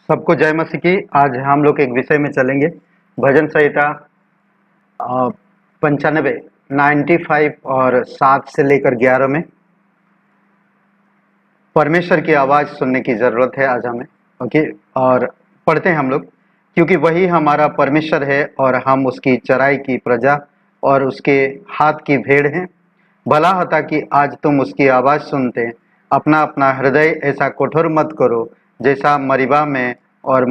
सबको जय मसीह की। आज हम लोग एक विषय में चलेंगे, भजन संहिता 95, 95 और 7 से लेकर 11 में परमेश्वर की आवाज़ सुनने की ज़रूरत है आज हमें। ओके, और पढ़ते हैं हम लोग, क्योंकि वही हमारा परमेश्वर है और हम उसकी चराई की प्रजा और उसके हाथ की भेड़ हैं। भला होता कि आज तुम उसकी आवाज़ सुनते, अपना अपना हृदय ऐसा कठोर मत करो जैसा मरीबा में और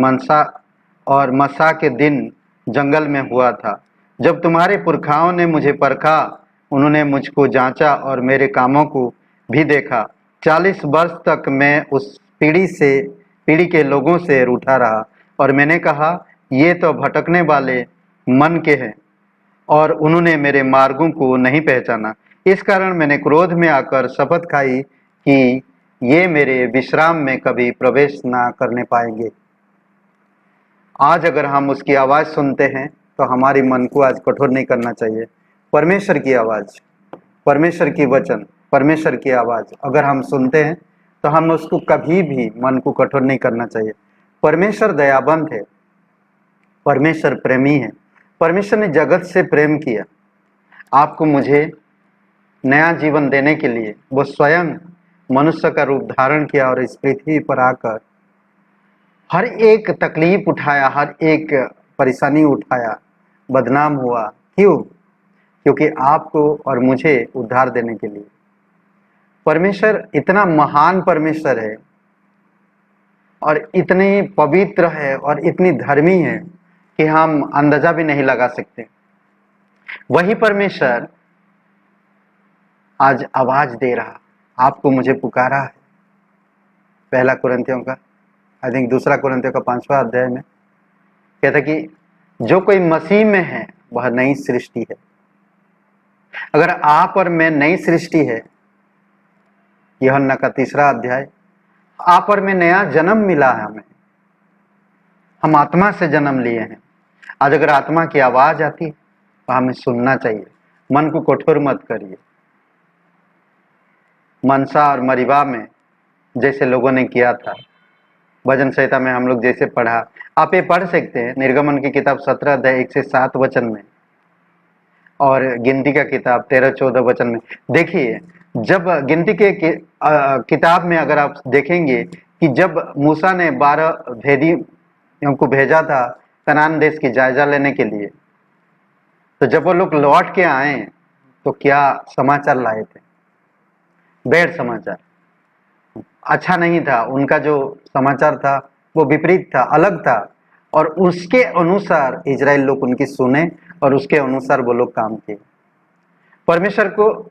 मस्सा के दिन जंगल में हुआ था, जब तुम्हारे पुरखाओं ने मुझे परखा। उन्होंने मुझको जांचा और मेरे कामों को भी देखा। 40 वर्ष तक मैं उस पीढ़ी के लोगों से रूठा रहा, और मैंने कहा, ये तो भटकने वाले मन के हैं और उन्होंने मेरे मार्गों को नहीं पहचाना। इस कारण मैंने क्रोध में आकर शपथ खाई कि ये मेरे विश्राम में कभी प्रवेश ना करने पाएंगे। आज अगर हम उसकी आवाज़ सुनते हैं तो हमारी मन को आज कठोर नहीं करना चाहिए। परमेश्वर की आवाज़, परमेश्वर की वचन, परमेश्वर की आवाज़ अगर हम सुनते हैं तो हम उसको कभी भी मन को कठोर नहीं करना चाहिए। परमेश्वर दयाबंद है, परमेश्वर प्रेमी है। परमेश्वर ने जगत से प्रेम किया, आपको मुझे नया जीवन देने के लिए वो स्वयं मनुष्य का रूप धारण किया और इस पृथ्वी पर आकर हर एक तकलीफ उठाया, हर एक परेशानी उठाया, बदनाम हुआ। क्यों? क्योंकि आपको और मुझे उद्धार देने के लिए। परमेश्वर इतना महान परमेश्वर है और इतनी पवित्र है और इतनी धर्मी है कि हम अंदाजा भी नहीं लगा सकते। वही परमेश्वर आज आवाज दे रहा, आपको मुझे पुकारा है। पहला कुरिन्थियों का, आई थिंक दूसरा कुरिन्थियों का 5वां अध्याय में कहता कि जो कोई मसीह में है वह नई सृष्टि है। अगर आप और मैं नई सृष्टि है, यूहन्ना का 3 अध्याय, आप और में नया जन्म मिला है हमें, हम आत्मा से जन्म लिए हैं। आज अगर आत्मा की आवाज आती है तो हमें सुनना चाहिए। मन को कठोर मत करिए। मनसा और मरीबा में जैसे लोगों ने किया था, भजन संहिता में हम लोग जैसे पढ़ा, आप ये पढ़ सकते हैं निर्गमन की किताब 17 अध्याय 1 से 7 वचन में, और गिनती का किताब 13-14 वचन में। देखिए, जब गिनती के किताब में अगर आप देखेंगे कि जब मूसा ने 12 भेदियों को भेजा था कनान देश की जायजा लेने के लिए, तो जब वो लोग लौट के आए तो क्या समाचार लाए थे? बैड समाचार, अच्छा नहीं था। उनका जो समाचार था वो विपरीत था, अलग था, और उसके अनुसार इजराइल लोग उनकी सुने और उसके अनुसार वो लोग काम किए। परमेश्वर को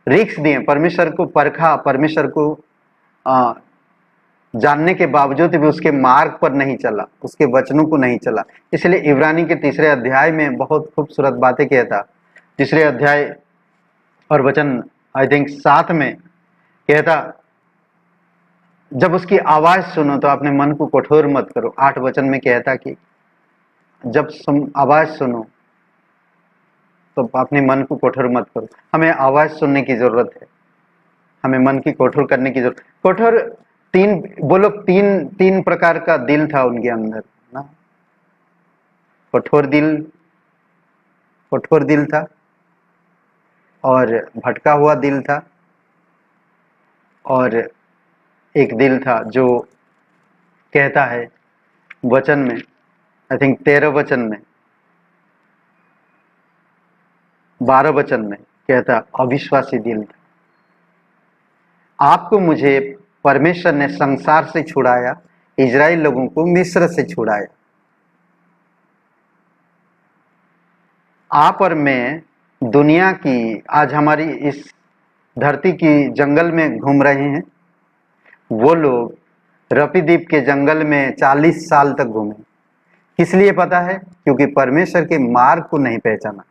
रिक्स दिए, परमेश्वर को परखा, परमेश्वर को जानने के बावजूद भी उसके मार्ग पर नहीं चला, उसके वचनों को नहीं चला। इसलिए इब्रानी के 3 अध्याय में बहुत खूबसूरत बातें कहता। 3 अध्याय और वचन आई थिंक 7 में कहता, जब उसकी आवाज सुनो तो अपने मन को कठोर मत करो। 8 वचन में कहता कि जब आवाज सुनो तो अपने मन को कठोर मत करो। हमें आवाज सुनने की जरूरत है, हमें मन की कठोर करने की जरूरत। कठोर वो लोग तीन प्रकार का दिल था उनके अंदर ना। कठोर दिल था, और भटका हुआ दिल था, और एक दिल था जो कहता है वचन में, आई थिंक 13 वचन में, 12 वचन में कहता, अविश्वासी दिल था। आपको मुझे परमेश्वर ने संसार से छुड़ाया, इजराइल लोगों को मिस्र से छुड़ाया। आप और मैं दुनिया की, आज हमारी इस धरती की जंगल में घूम रहे हैं। वो लोग रपीदीप के जंगल में 40 साल तक घूमे। किस लिए पता है? क्योंकि परमेश्वर के मार्ग को नहीं पहचाना,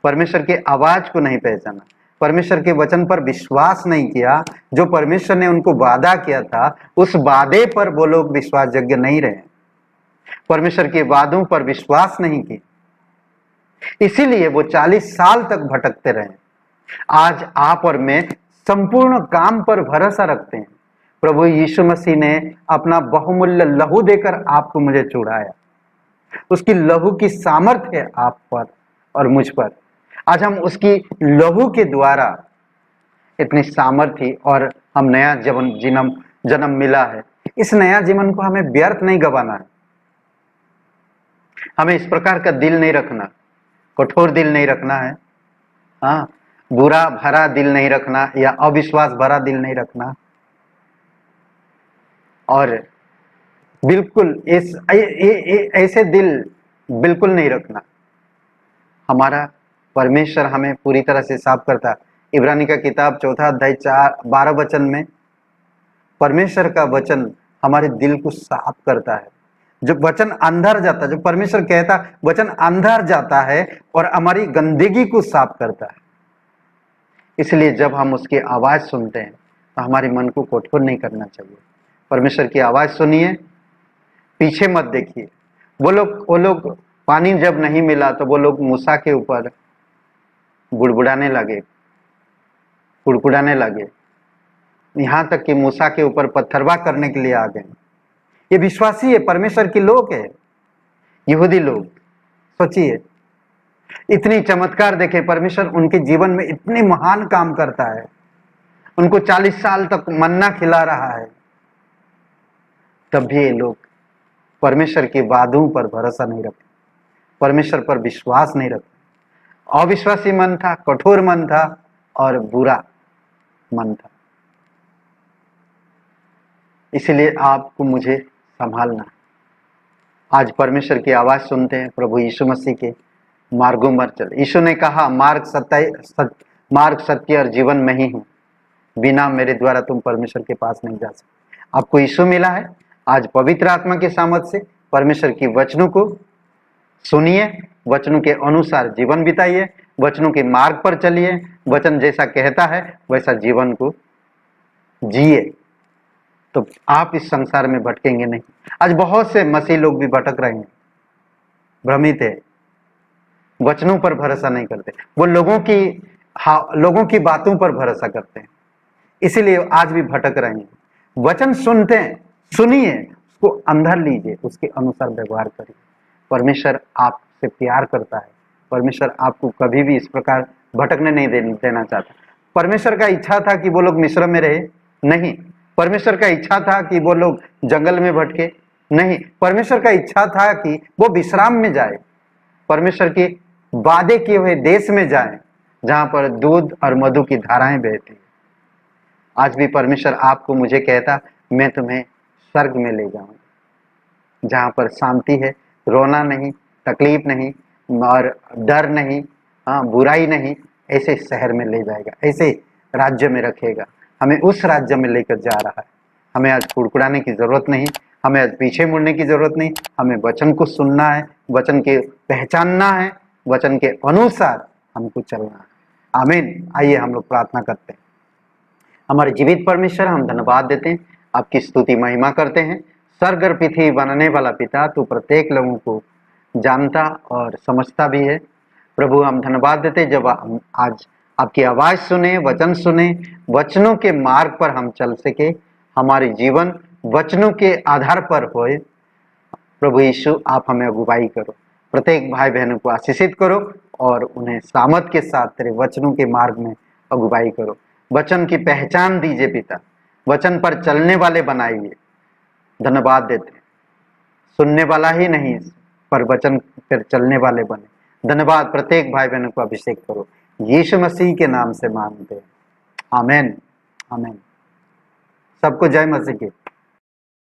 परमेश्वर के आवाज को नहीं पहचाना, परमेश्वर के वचन पर विश्वास नहीं किया। जो परमेश्वर ने उनको वादा किया था, उस वादे पर वो लोग विश्वास योग्य नहीं रहे, परमेश्वर के वादों पर विश्वास नहीं किया। इसीलिए वो 40 साल तक भटकते रहे। आज आप और मैं संपूर्ण काम पर भरोसा रखते हैं, प्रभु यीशु मसीह ने अपना बहुमूल्य लहू देकर आपको मुझे छुड़ाया। उसकी लहू की सामर्थ्य है आप पर और मुझ पर। आज हम उसकी लहू के द्वारा इतनी सामर्थ्य और हम नया जन्म मिला है। इस नया जीवन को हमें व्यर्थ नहीं गंवाना है। हमें इस प्रकार का दिल नहीं रखना, कठोर दिल नहीं रखना है। हाँ, बुरा भरा दिल नहीं रखना या अविश्वास भरा दिल नहीं रखना, और बिल्कुल ऐसे दिल बिल्कुल नहीं रखना। हमारा परमेश्वर हमें पूरी तरह से साफ करता है। इब्रानी का किताब 4 अध्याय 12 वचन में परमेश्वर का वचन हमारे दिल को साफ करता है। जब वचन अंदर जाता है, जो परमेश्वर कहता वचन अंदर जाता है और हमारी गंदगी को साफ करता है। इसलिए जब हम उसकी आवाज सुनते हैं तो हमारे मन को कठोर नहीं करना चाहिए। परमेश्वर की आवाज सुनिए, पीछे मत देखिए। वो लोग पानी जब नहीं मिला तो वो लोग मूसा के ऊपर बुड़बुड़ाने लगे, कुड़कुड़ाने लगे, यहाँ तक कि मूसा के ऊपर पत्थरवा करने के लिए आ गए। ये विश्वासी है, परमेश्वर के लोग है, यहूदी लोग। सोचिए, इतनी चमत्कार देखे परमेश्वर उनके जीवन में इतने महान काम करता है। उनको 40 साल तक मन्ना खिला रहा है, तब भी ये लोग परमेश्वर के वादों पर भरोसा नहीं रखते, परमेश्वर पर विश्वास नहीं रखते। अविश्वासी मन था, कठोर मन था और बुरा मन था। इसलिए आपको मुझे संभालना है। आज परमेश्वर की आवाज सुनते हैं, प्रभु यीशु मसीह के मार्गों पर चल। यीशु ने कहा, मार्ग सत्य और जीवन में ही हूँ, बिना मेरे द्वारा तुम परमेश्वर के पास नहीं जा सकते। आपको यीशु मिला है। आज पवित्र आत्मा के सामर्थ से परमेश्वर की वचनों को सुनिए, वचनों के अनुसार जीवन बिताइए, वचनों के मार्ग पर चलिए, वचन जैसा कहता है वैसा जीवन को जिए, तो आप इस संसार में भटकेंगे नहीं। आज बहुत से मसीह लोग भी भटक रहे हैं, भ्रमित है, वचनों पर भरोसा नहीं करते। वो लोगों की बातों पर भरोसा करते हैं, इसीलिए आज भी भटक रहे हैं। वचन सुनते हैं, सुनिए, उसको अंदर लीजिए, उसके अनुसार व्यवहार करिए। परमेश्वर आपसे प्यार करता है। परमेश्वर आपको कभी भी इस प्रकार भटकने नहीं देना चाहता। परमेश्वर का इच्छा था कि वो लोग मिस्र में रहे? नहीं। परमेश्वर का इच्छा था कि वो लोग जंगल में भटके? नहीं। परमेश्वर का इच्छा था कि वो विश्राम में जाए, परमेश्वर के वादे किए हुए देश में जाए, जहां पर दूध और मधु की धाराएं बहती। आज भी परमेश्वर आपको मुझे कहता, मैं तुम्हें स्वर्ग में ले जाऊंगा, जहां पर शांति है, रोना नहीं, तकलीफ नहीं और डर नहीं, बुराई नहीं। ऐसे शहर में ले जाएगा, ऐसे राज्य में रखेगा। हमें उस राज्य में लेकर जा रहा है। हमें आज कुड़कुड़ाने की जरूरत नहीं, हमें आज पीछे मुड़ने की जरूरत नहीं। हमें वचन को सुनना है, वचन के पहचानना है, वचन के अनुसार हमको चलना है। आमीन। आइए हम लोग प्रार्थना करते हैं। हमारे जीवित परमेश्वर, हम धन्यवाद देते हैं, आपकी स्तुति महिमा करते हैं। स्वर्ग और पृथ्वी बनाने वाला पिता, तू प्रत्येक लोगों को जानता और समझता भी है। प्रभु, हम धन्यवाद देते जब हम आज आपकी आवाज सुने, वचन सुने, वचनों के मार्ग पर हम चल सके, हमारे जीवन वचनों के आधार पर होए। प्रभु यीशु, आप हमें अगुवाई करो, प्रत्येक भाई बहनों को आशीषित करो और उन्हें सामर्थ के साथ तेरे वचनों के मार्ग में अगुवाई करो। वचन की पहचान दीजिए पिता, वचन पर चलने वाले बनाइए। धन्यवाद देते, सुनने वाला ही नहीं पर वचन पर चलने वाले बने। धन्यवाद। प्रत्येक भाई बहनों को अभिषेक करो, यीशु मसीह के नाम से मांगते हैं। आमीन, आमीन। सबको जय मसीह की।